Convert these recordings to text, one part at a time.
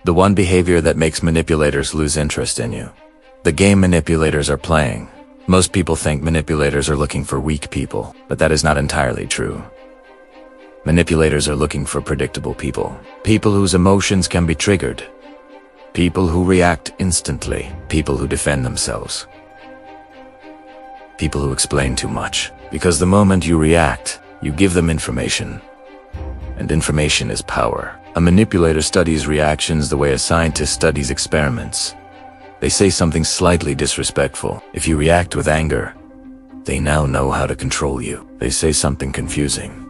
The one behavior that makes manipulators lose interest in you. The game manipulators are playing. Most people think manipulators are looking for weak people, but that is not entirely true. Manipulators are looking for predictable people. People whose emotions can be triggered. People who react instantly. People who defend themselves. People who explain too much. Because the moment you react, you give them information. And information is power. A manipulator studies reactions the way a scientist studies experiments. They say something slightly disrespectful. If you react with anger, they now know how to control you. They say something confusing.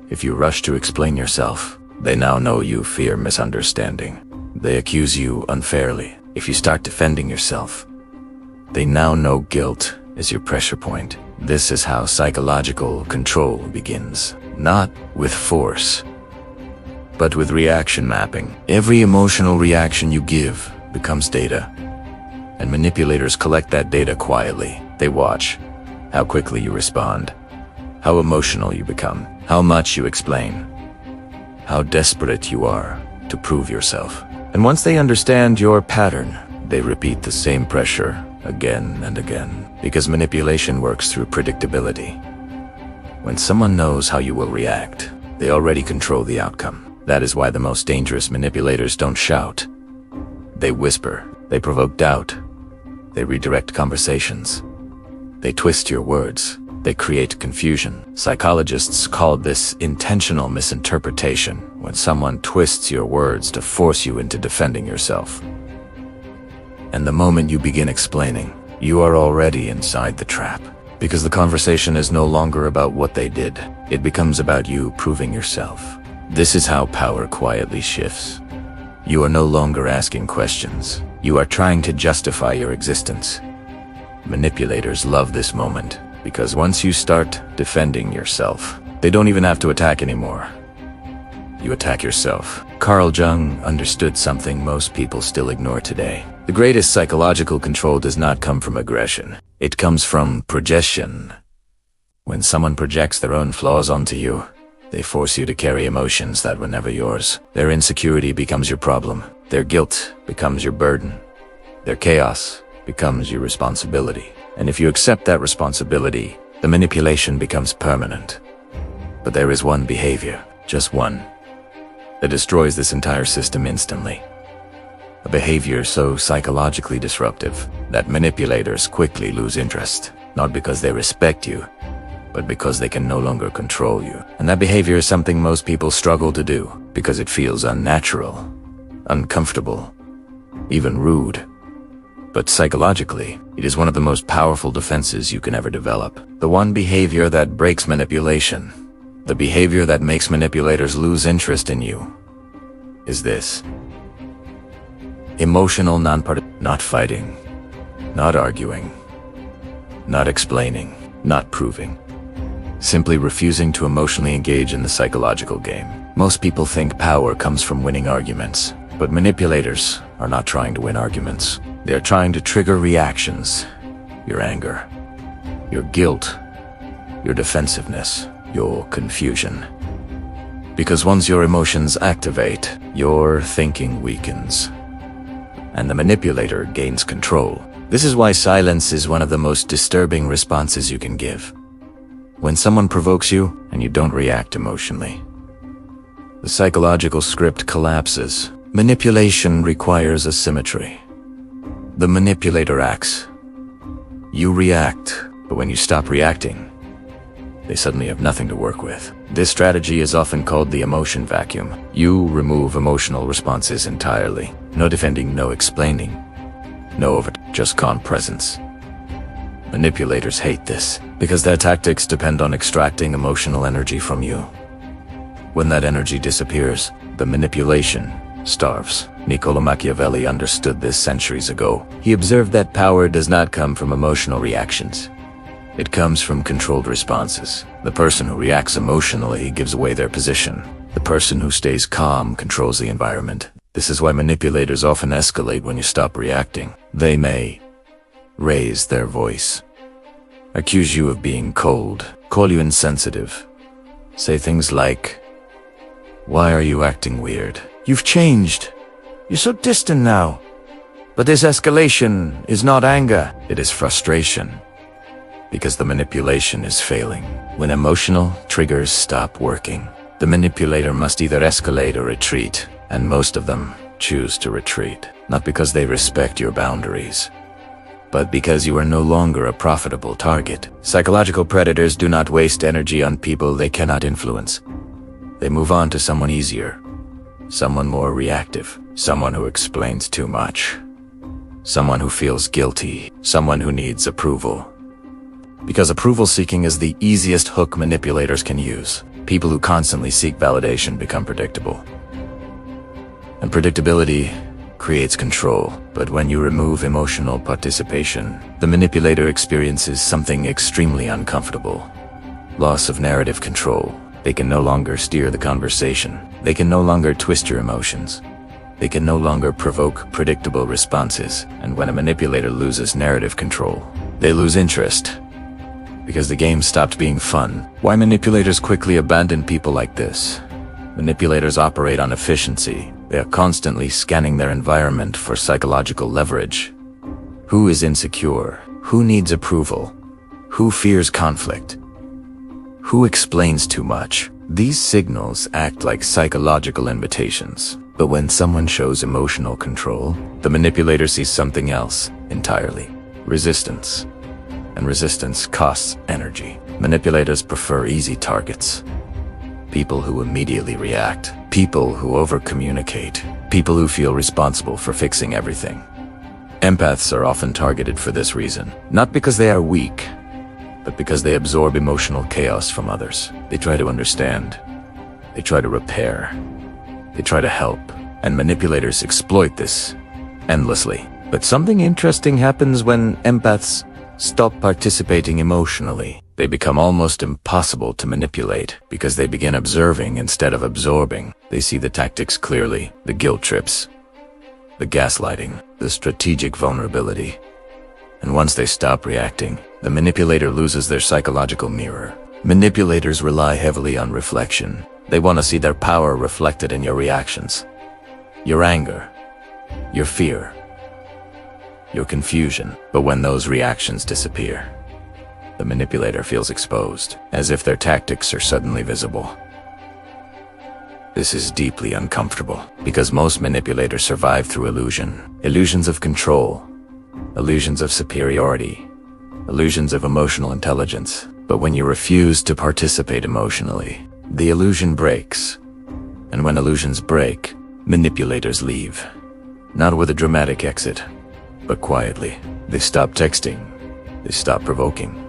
If you rush to explain yourself, they now know you fear misunderstanding. They accuse you unfairly. If you start defending yourself, they now know guilt is your pressure point. This is how psychological control begins. Not with force, but with reaction mapping. Every emotional reaction you give becomes data. And manipulators collect that data quietly. They watch how quickly you respond, how emotional you become, how much you explain, how desperate you are to prove yourself. And once they understand your pattern, they repeat the same pressure again and again. Because manipulation works through predictability. When someone knows how you will react, they already control the outcome. That is why the most dangerous manipulators don't shout. They whisper. They provoke doubt. They redirect conversations. They twist your words. They create confusion. Psychologists call this intentional misinterpretation, when someone twists your words to force you into defending yourself. And the moment you begin explaining, you are already inside the trap. Because the conversation is no longer about what they did. It becomes about you proving yourself. This is how power quietly shifts. You are no longer asking questions. You are trying to justify your existence. Manipulators love this moment, because once you start defending yourself, they don't even have to attack anymore. You attack yourself. Carl Jung understood something most people still ignore today. The greatest psychological control does not come from aggression. It comes from projection. When someone projects their own flaws onto you, they force you to carry emotions that were never yours. Their insecurity becomes your problem. Their guilt becomes your burden. Their chaos becomes your responsibility. And if you accept that responsibility, the manipulation becomes permanent. But there is one behavior, just one, that destroys this entire system instantly. A behavior so psychologically disruptive that manipulators quickly lose interest, not because they respect you, but because they can no longer control you. And that behavior is something most people struggle to do, because it feels unnatural, uncomfortable, even rude. But psychologically, it is one of the most powerful defenses you can ever develop. The one behavior that breaks manipulation, the behavior that makes manipulators lose interest in you, is this. Emotional not fighting, not arguing, not explaining, not proving. Simply refusing to emotionally engage in the psychological game. Most people think power comes from winning arguments, but manipulators are not trying to win arguments. They are trying to trigger reactions, your anger, your guilt, your defensiveness, your confusion. Because once your emotions activate, your thinking weakens, and the manipulator gains control. This is why silence is one of the most disturbing responses you can give. When someone provokes you and you don't react emotionally, the psychological script collapses. Manipulation requires asymmetry. The manipulator acts. You react, but when you stop reacting, they suddenly have nothing to work with. This strategy is often called the emotion vacuum. You remove emotional responses entirely. No defending, no explaining, no just calm presence. Manipulators hate this, because their tactics depend on extracting emotional energy from you. When that energy disappears, the manipulation starves. Niccolo Machiavelli understood this centuries ago. He observed that power does not come from emotional reactions. It comes from controlled responses. The person who reacts emotionally gives away their position. The person who stays calm controls the environment. This is why manipulators often escalate when you stop reacting. They may raise their voice, accuse you of being cold, call you insensitive, say things like, "Why are you acting weird? You've changed. You're so distant now. But this escalation is not anger, it is frustration. Because the manipulation is failing. When emotional triggers stop working, the manipulator must either escalate or retreat, and most of them choose to retreat, not because they respect your boundaries, but because you are no longer a profitable target. Psychological predators do not waste energy on people they cannot influence. They move on to someone easier, someone more reactive, someone who explains too much, someone who feels guilty, someone who needs approval. Because approval seeking is the easiest hook manipulators can use. People who constantly seek validation become predictable. And predictability creates control. But when you remove emotional participation, the manipulator experiences something extremely uncomfortable. Loss of narrative control. They can no longer steer the conversation. They can no longer twist your emotions. They can no longer provoke predictable responses. And when a manipulator loses narrative control, they lose interest. Because the game stopped being fun. Why manipulators quickly abandon people like this? Manipulators operate on efficiency. They are constantly scanning their environment for psychological leverage. Who is insecure? Who needs approval? Who fears conflict? Who explains too much? These signals act like psychological invitations. But when someone shows emotional control, the manipulator sees something else entirely. Resistance. And resistance costs energy. Manipulators prefer easy targets. People who immediately react. People who over-communicate. People who feel responsible for fixing everything. Empaths are often targeted for this reason. Not because they are weak, but because they absorb emotional chaos from others. They try to understand. They try to repair. They try to help. And manipulators exploit this endlessly. But something interesting happens when empaths stop participating emotionally. They become almost impossible to manipulate because they begin observing instead of absorbing. They see the tactics clearly, the guilt trips, the gaslighting, the strategic vulnerability. And once they stop reacting, the manipulator loses their psychological mirror. Manipulators rely heavily on reflection. They want to see their power reflected in your reactions, your anger, your fear, your confusion. But when those reactions disappear, the manipulator feels exposed, as if their tactics are suddenly visible. This is deeply uncomfortable, because most manipulators survive through illusion. Illusions of control, illusions of superiority, illusions of emotional intelligence. But when you refuse to participate emotionally, the illusion breaks. And when illusions break, manipulators leave. Not with a dramatic exit, but quietly. They stop texting. They stop provoking.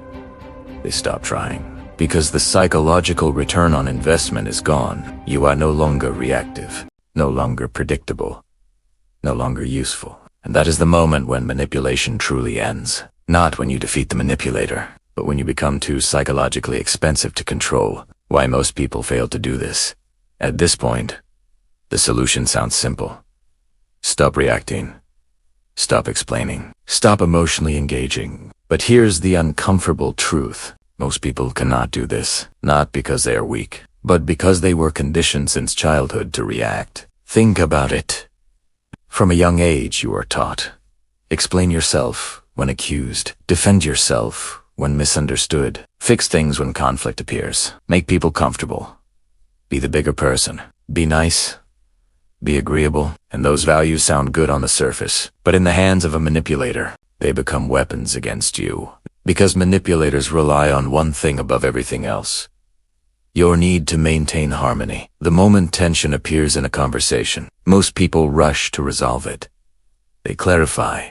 They stop trying. Because the psychological return on investment is gone. You are no longer reactive, no longer predictable, no longer useful. And that is the moment when manipulation truly ends. Not when you defeat the manipulator, but when you become too psychologically expensive to control. Why most people fail to do this? At this point, the solution sounds simple. Stop reacting. Stop explaining. Stop emotionally engaging. But here's the uncomfortable truth. Most people cannot do this, not because they are weak, but because they were conditioned since childhood to react. Think about it. From a young age, you are taught. Explain yourself when accused. Defend yourself when misunderstood. Fix things when conflict appears. Make people comfortable. Be the bigger person. Be nice. Be agreeable. And those values sound good on the surface, but in the hands of a manipulator, they become weapons against you. Because manipulators rely on one thing above everything else: your need to maintain harmony. The moment tension appears in a conversation, most people rush to resolve it. They clarify.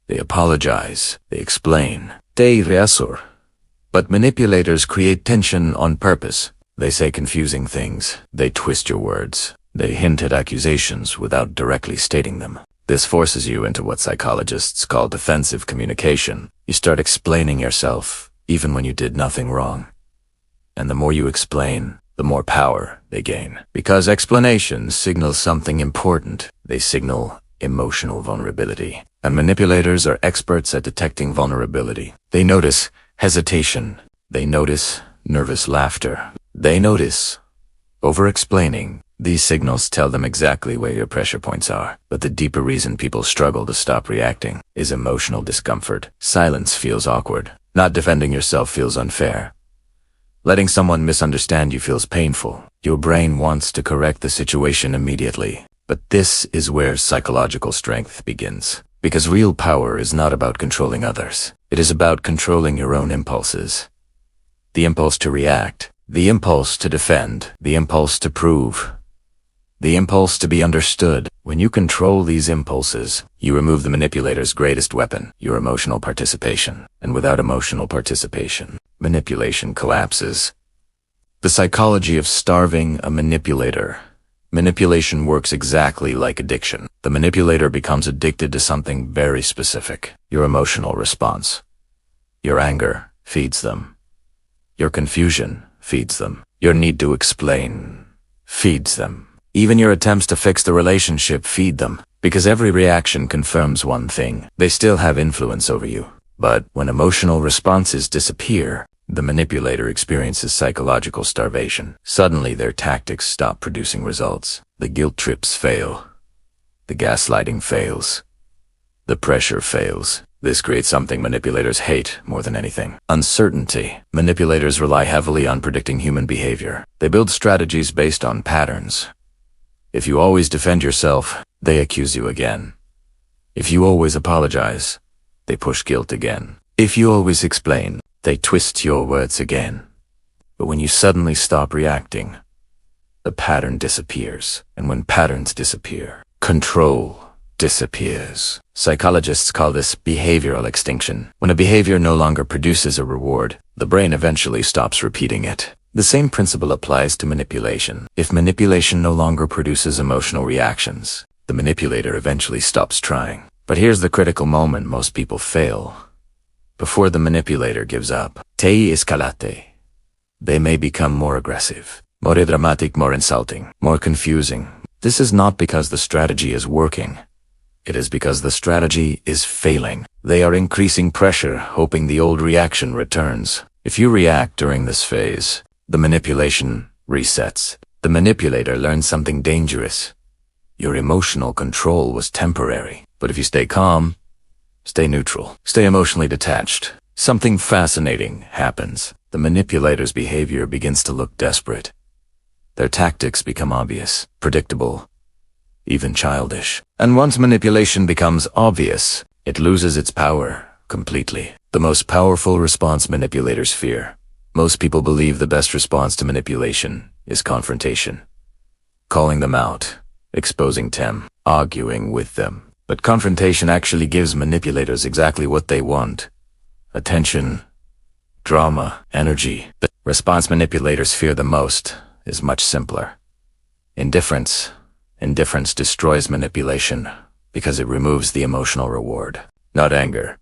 They apologize. They explain. They reassure. But manipulators create tension on purpose. They say confusing things. They twist your words. They hint at accusations without directly stating them. This forces you into what psychologists call defensive communication. You start explaining yourself, even when you did nothing wrong. And the more you explain, the more power they gain. Because explanations signal something important. They signal emotional vulnerability. And manipulators are experts at detecting vulnerability. They notice hesitation. They notice nervous laughter. They notice over-explaining. These signals tell them exactly where your pressure points are. But the deeper reason people struggle to stop reacting is emotional discomfort. Silence feels awkward. Not defending yourself feels unfair. Letting someone misunderstand you feels painful. Your brain wants to correct the situation immediately. But this is where psychological strength begins. Because real power is not about controlling others. It is about controlling your own impulses. The impulse to react, the impulse to defend, the impulse to prove, the impulse to be understood. When you control these impulses, you remove the manipulator's greatest weapon, your emotional participation. And without emotional participation, manipulation collapses. The psychology of starving a manipulator. Manipulation works exactly like addiction. The manipulator becomes addicted to something very specific, your emotional response. Your anger feeds them. Your confusion feeds them. Your need to explain feeds them. Even your attempts to fix the relationship feed them, because every reaction confirms one thing: they still have influence over you. But when emotional responses disappear, the manipulator experiences psychological starvation. Suddenly their tactics stop producing results. The guilt trips fail. The gaslighting fails. The pressure fails. This creates something manipulators hate more than anything: uncertainty. Manipulators rely heavily on predicting human behavior. They build strategies based on patterns. If you always defend yourself, they accuse you again. If you always apologize, they push guilt again. If you always explain, they twist your words again. But when you suddenly stop reacting, the pattern disappears. And when patterns disappear, control disappears. Psychologists call this behavioral extinction. When a behavior no longer produces a reward, the brain eventually stops repeating it. The same principle applies to manipulation. If manipulation no longer produces emotional reactions, the manipulator eventually stops trying. But here's the critical moment most people fail. Before the manipulator gives up, te escalate. They may become more aggressive, more dramatic, more insulting, more confusing. This is not because the strategy is working. It is because the strategy is failing. They are increasing pressure, hoping the old reaction returns. If you react during this phase, the manipulation resets. The manipulator learns something dangerous. Your emotional control was temporary. But if you stay calm, stay neutral, stay emotionally detached, something fascinating happens. The manipulator's behavior begins to look desperate. Their tactics become obvious, predictable, even childish. And once manipulation becomes obvious, it loses its power completely. The most powerful response manipulators fear. Most people believe the best response to manipulation is confrontation. Calling them out, exposing them, arguing with them. But confrontation actually gives manipulators exactly what they want: attention, drama, energy. The response manipulators fear the most is much simpler. Indifference. Indifference destroys manipulation because it removes the emotional reward. Not anger,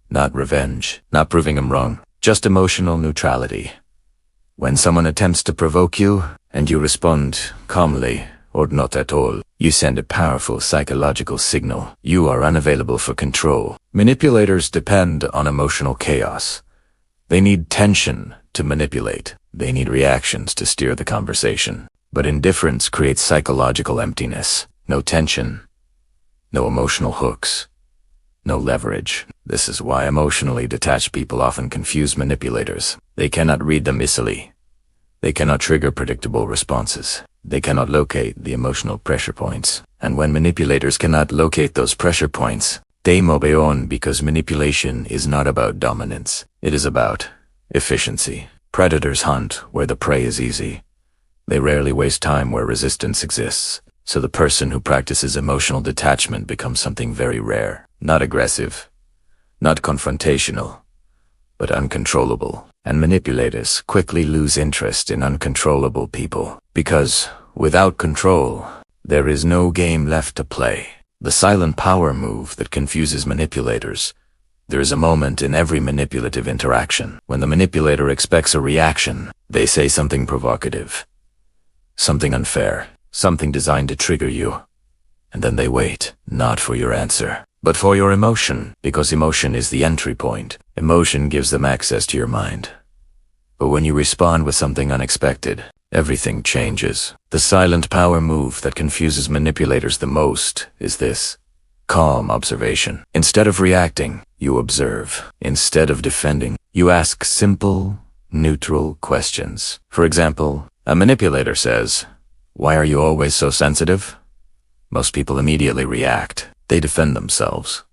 not revenge, not proving them wrong, just emotional neutrality. When someone attempts to provoke you and you respond calmly or not at all, you send a powerful psychological signal. You are unavailable for control. Manipulators depend on emotional chaos. They need tension to manipulate. They need reactions to steer the conversation. But indifference creates psychological emptiness. No tension, no emotional hooks, no leverage. This is why emotionally detached people often confuse manipulators. They cannot read them easily. They cannot trigger predictable responses. They cannot locate the emotional pressure points. And when manipulators cannot locate those pressure points, they move on, because manipulation is not about dominance. It is about efficiency. Predators hunt where the prey is easy. They rarely waste time where resistance exists. So the person who practices emotional detachment becomes something very rare. Not aggressive, not confrontational, but uncontrollable. And manipulators quickly lose interest in uncontrollable people, because without control, there is no game left to play. The silent power move that confuses manipulators. There is a moment in every manipulative interaction when the manipulator expects a reaction. They say something provocative, something unfair, something designed to trigger you. And then they wait, not for your answer, but for your emotion, because emotion is the entry point. Emotion gives them access to your mind. But when you respond with something unexpected, everything changes. The silent power move that confuses manipulators the most is this: calm observation. Instead of reacting, you observe. Instead of defending, you ask simple, neutral questions. For example, a manipulator says, "Why are you always so sensitive?" Most people immediately react. They defend themselves.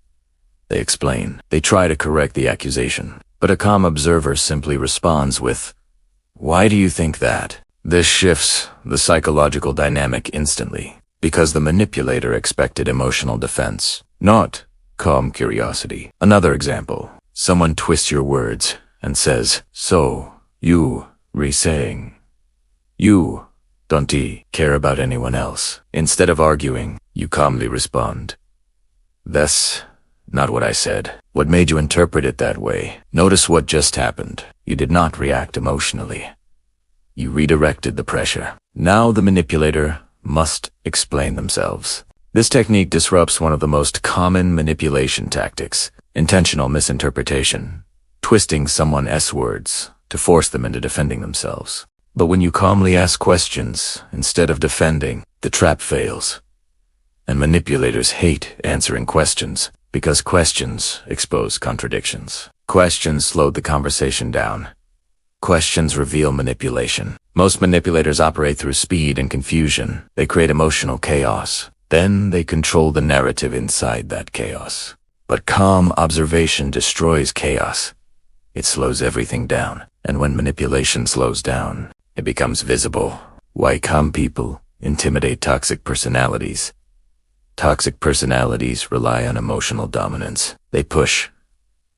They explain. They try to correct the accusation. But a calm observer simply responds with, "Why do you think that?" This shifts the psychological dynamic instantly, because the manipulator expected emotional defense, not calm curiosity. Another example: someone twists your words and says, "So, you re-saying, you don't care about anyone else." Instead of arguing, you calmly respond, "That's not what I said. What made you interpret it that way?" Notice what just happened. You did not react emotionally. You redirected the pressure. Now the manipulator must explain themselves. This technique disrupts one of the most common manipulation tactics: intentional misinterpretation, twisting someone's words to force them into defending themselves. But when you calmly ask questions instead of defending, the trap fails. And manipulators hate answering questions, because questions expose contradictions. Questions slow the conversation down. Questions reveal manipulation. Most manipulators operate through speed and confusion. They create emotional chaos. Then they control the narrative inside that chaos. But calm observation destroys chaos. It slows everything down. And when manipulation slows down, it becomes visible. Why calm people intimidate toxic personalities? Toxic personalities rely on emotional dominance. They push,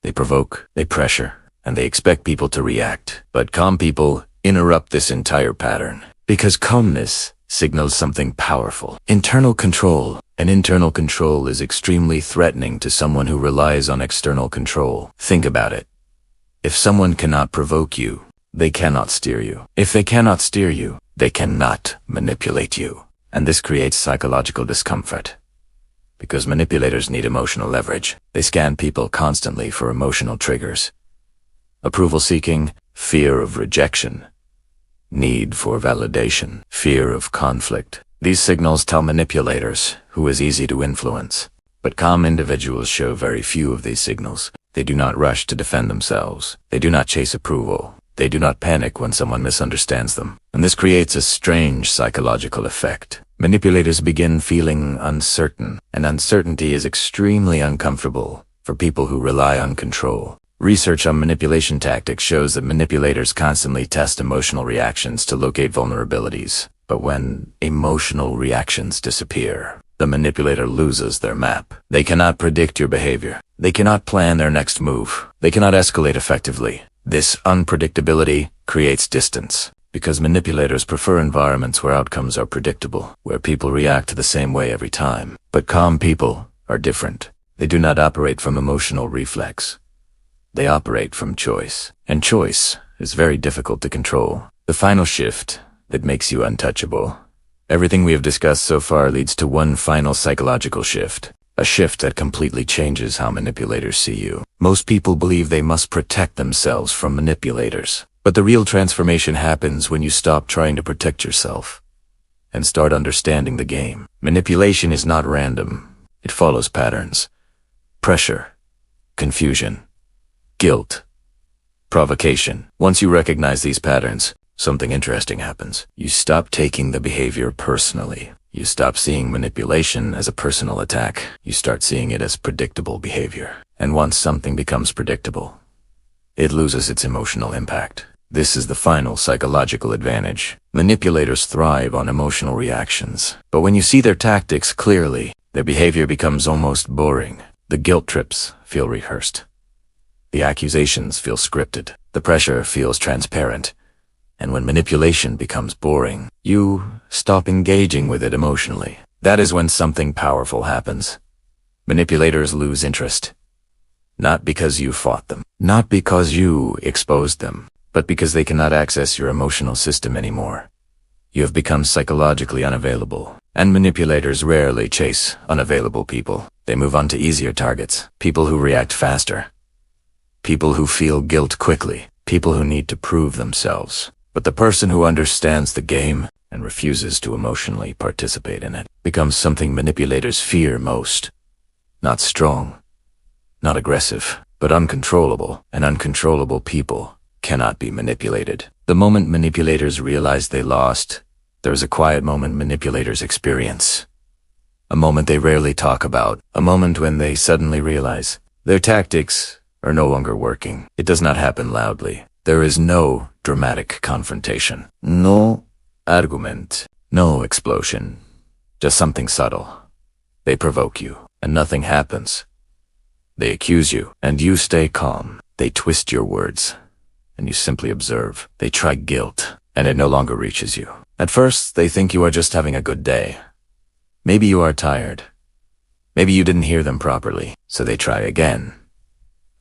they provoke, they pressure, and they expect people to react. But calm people interrupt this entire pattern, because calmness signals something powerful: internal control. And internal control is extremely threatening to someone who relies on external control. Think about it. If someone cannot provoke you, they cannot steer you. If they cannot steer you, they cannot manipulate you. And this creates psychological discomfort, because manipulators need emotional leverage. They scan people constantly for emotional triggers: approval seeking, fear of rejection, need for validation, fear of conflict. These signals tell manipulators who is easy to influence. But calm individuals show very few of these signals. They do not rush to defend themselves. They do not chase approval. They do not panic when someone misunderstands them. And this creates a strange psychological effect. Manipulators begin feeling uncertain, and uncertainty is extremely uncomfortable for people who rely on control. Research on manipulation tactics shows that manipulators constantly test emotional reactions to locate vulnerabilities. But when emotional reactions disappear, the manipulator loses their map. They cannot predict your behavior. They cannot plan their next move. They cannot escalate effectively. This unpredictability creates distance, because manipulators prefer environments where outcomes are predictable, where people react the same way every time. But calm people are different. They do not operate from emotional reflex. They operate from choice. And choice is very difficult to control. The final shift that makes you untouchable. Everything we have discussed so far leads to one final psychological shift. A shift that completely changes how manipulators see you. Most people believe they must protect themselves from manipulators. But the real transformation happens when you stop trying to protect yourself and start understanding the game. Manipulation is not random. It follows patterns: pressure, confusion, guilt, provocation. Once you recognize these patterns, something interesting happens. You stop taking the behavior personally. You stop seeing manipulation as a personal attack. You start seeing it as predictable behavior. And once something becomes predictable, it loses its emotional impact. This is the final psychological advantage. Manipulators thrive on emotional reactions. But when you see their tactics clearly, their behavior becomes almost boring. The guilt trips feel rehearsed. The accusations feel scripted. The pressure feels transparent. And when manipulation becomes boring, you stop engaging with it emotionally. That is when something powerful happens. Manipulators lose interest. Not because you fought them, not because you exposed them, but because they cannot access your emotional system anymore. You have become psychologically unavailable. And manipulators rarely chase unavailable people. They move on to easier targets. People who react faster. People who feel guilt quickly. People who need to prove themselves. But the person who understands the game and refuses to emotionally participate in it becomes something manipulators fear most. Not strong, not aggressive, but uncontrollable, and uncontrollable people cannot be manipulated. The moment manipulators realize they lost, there is a quiet moment manipulators experience. A moment they rarely talk about, a moment when they suddenly realize their tactics are no longer working. It does not happen loudly. There is no dramatic confrontation, no argument, no explosion, just something subtle. They provoke you, and nothing happens. They accuse you, and you stay calm. They twist your words, and you simply observe. They try guilt, and it no longer reaches you. At first, they think you are just having a good day. Maybe you are tired. Maybe you didn't hear them properly, so they try again.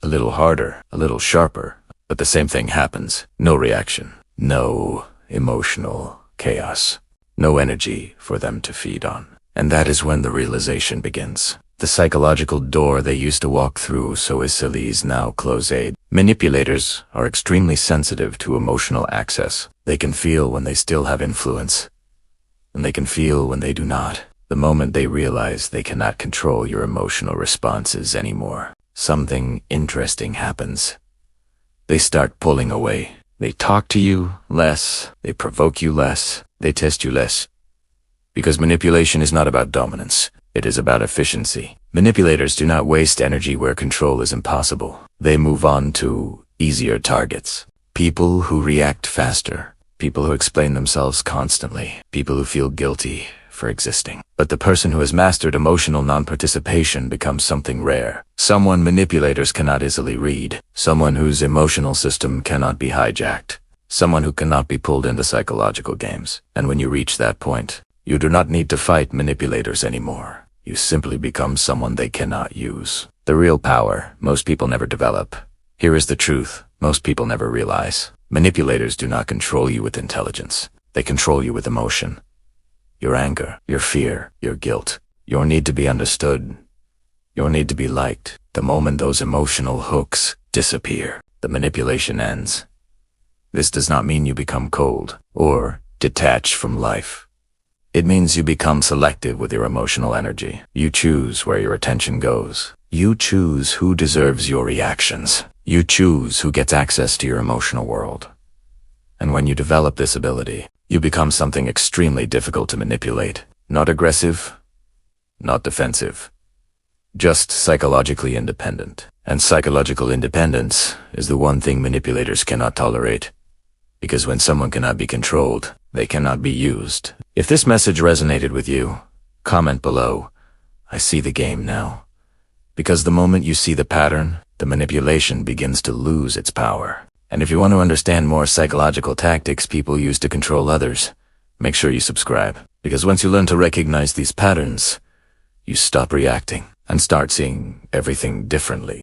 A little harder, a little sharper, but the same thing happens. No reaction, no emotional chaos, no energy for them to feed on. And that is when the realization begins. The psychological door they used to walk through so easily is now closed. Manipulators are extremely sensitive to emotional access. They can feel when they still have influence, and they can feel when they do not. The moment they realize they cannot control your emotional responses anymore, something interesting happens. They start pulling away. They talk to you less, they provoke you less, they test you less. Because manipulation is not about dominance, it is about efficiency. Manipulators do not waste energy where control is impossible. They move on to easier targets. People who react faster, people who explain themselves constantly, people who feel guilty for existing. But the person who has mastered emotional non-participation becomes something rare. Someone manipulators cannot easily read. Someone whose emotional system cannot be hijacked. Someone who cannot be pulled into psychological games. And when you reach that point, you do not need to fight manipulators anymore. You simply become someone they cannot use. The real power most people never develop. Here is the truth most people never realize. Manipulators do not control you with intelligence. They control you with emotion. Your anger, your fear, your guilt, your need to be understood, your need to be liked. The moment those emotional hooks disappear, the manipulation ends. This does not mean you become cold or detached from life. It means you become selective with your emotional energy. You choose where your attention goes. You choose who deserves your reactions. You choose who gets access to your emotional world. And when you develop this ability, you become something extremely difficult to manipulate. Not aggressive, not defensive, just psychologically independent. And psychological independence is the one thing manipulators cannot tolerate. Because when someone cannot be controlled, they cannot be used. If this message resonated with you, comment below. I see the game now. Because the moment you see the pattern, the manipulation begins to lose its power. And if you want to understand more psychological tactics people use to control others, make sure you subscribe. Because once you learn to recognize these patterns, you stop reacting and start seeing everything differently.